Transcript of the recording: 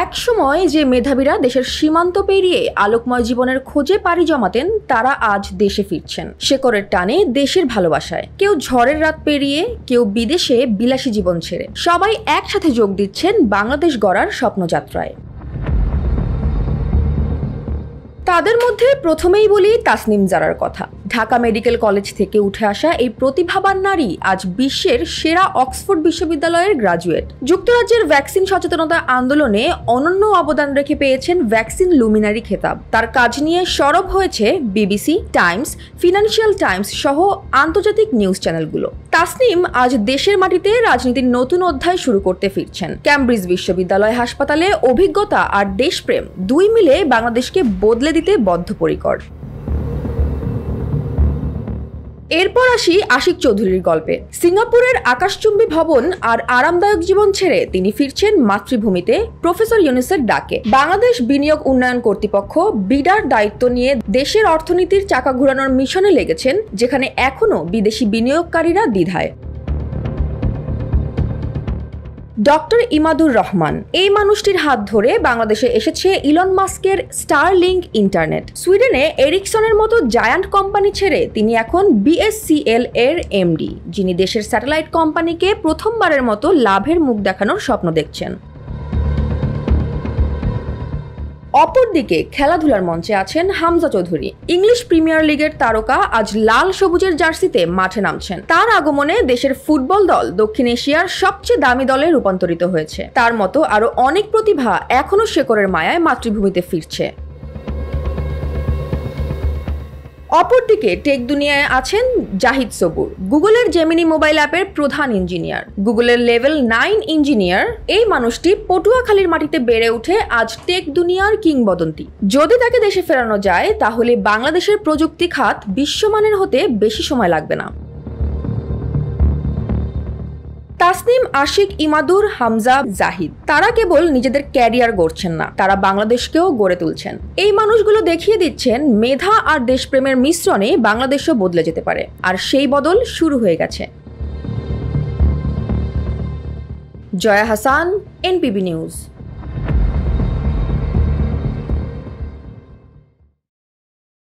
একসময় যে মেধাবীরা দেশের সীমান্ত পেরিয়ে আলোকময় জীবনের খোঁজে পাড়ি জমাতেন তারা আজ দেশে ফিরছেন শেকড়ের টানে, দেশের ভালোবাসায়। কেউ ঝড়ের রাত পেরিয়ে, কেউ বিদেশে বিলাসী জীবন ছেড়ে। সবাই একসাথে যোগ দিচ্ছেন বাংলাদেশ গড়ার স্বপ্নযাত্রায়। তাদের মধ্যে প্রথমেই বলি তাসনিম জারার কথা। ঢাকা মেডিকেল কলেজ থেকে উঠে আসা এই প্রতিভাবান নারী আজ বিশ্বের সেরা অক্সফোর্ড বিশ্ববিদ্যালয়ের গ্রাজুয়েট। যুক্তরাজ্যের ভ্যাকসিন সচেতনতা আন্দোলনে অনন্য অবদান রেখে পেয়েছেন ভ্যাকসিন লুমিনারি খেতাব। তার কাজ নিয়ে সরব হয়েছে বিবিসি, টাইমস, ফিনান্সিয়াল টাইমস সহ আন্তর্জাতিক নিউজ চ্যানেলগুলো। তাসনিম আজ দেশের মাটিতে রাজনীতির নতুন অধ্যায় শুরু করতে ফিরছেন। ক্যামব্রিজ বিশ্ববিদ্যালয় হাসপাতালে অভিজ্ঞতা আর দেশপ্রেম দুই মিলে বাংলাদেশকে বদলে দিতে বদ্ধপরিকর। এরপর আসি আশিক চৌধুরীর গল্পে। সিঙ্গাপুরের আকাশচুম্বী ভবন আর আরামদায়ক জীবন ছেড়ে তিনি ফিরছেন মাতৃভূমিতে প্রফেসর ইউনূসের ডাকে। বাংলাদেশ বিনিয়োগ উন্নয়ন কর্তৃপক্ষ বিডার দায়িত্ব নিয়ে দেশের অর্থনীতির চাকা ঘোরানোর মিশনে লেগেছেন, যেখানে এখনো বিদেশি বিনিয়োগকারীরা দ্বিধায়। ডক্টর ইমাদুর রহমান, এই মানুষটির হাত ধরে বাংলাদেশে এসেছে ইলন মাস্কের স্টারলিংক ইন্টারনেট। সুইডেনে এরিকসনের মতো জায়ান্ট কোম্পানি ছেড়ে তিনি এখন বিএসসিএল এর এমডি, যিনি দেশের স্যাটেলাইট কোম্পানিকে প্রথমবারের মতো লাভের মুখ দেখানোর স্বপ্ন দেখছেন। অপরদিকে খেলাধুলার মঞ্চে আছেন হামজা চৌধুরী। ইংলিশ প্রিমিয়ার লিগের তারকা আজ লাল সবুজের জার্সিতে মাঠে নামছেন। তার আগমনে দেশের ফুটবল দল দক্ষিণ এশিয়ার সবচেয়ে দামি দলে রূপান্তরিত হয়েছে। তার মতো আরো অনেক প্রতিভা এখনো শেকড়ের মায়ায় মাতৃভূমিতে ফিরছে। অপরদিকে টেক দুনিয়ায় আছেন জাহিদ সবুর, গুগলের জেমিনি মোবাইল অ্যাপের প্রধান ইঞ্জিনিয়ার, গুগলের লেভেল 9 ইঞ্জিনিয়ার। এই মানুষটি পটুয়াখালীর মাটিতে বেড়ে উঠে আজ টেক দুনিয়ার কিংবদন্তি। যদি তাকে দেশে ফেরানো যায় তাহলে বাংলাদেশের প্রযুক্তি খাত বিশ্বমানের হতে বেশি সময় লাগবে না। তাসনিম, আশিক, ইমাদুর, হামজা, জাহিদ তারা কেবল নিজেদের ক্যারিয়ার গড়ছেন না, তারা বাংলাদেশকেও গড়ে তুলছেন। এই মানুষগুলো দেখিয়ে দিচ্ছেন মেধা আর দেশপ্রেমের মিশ্রণে বাংলাদেশও বদলে যেতে পারে, আর সেই বদল শুরু হয়ে গেছে। Joya Hasan, NPB news.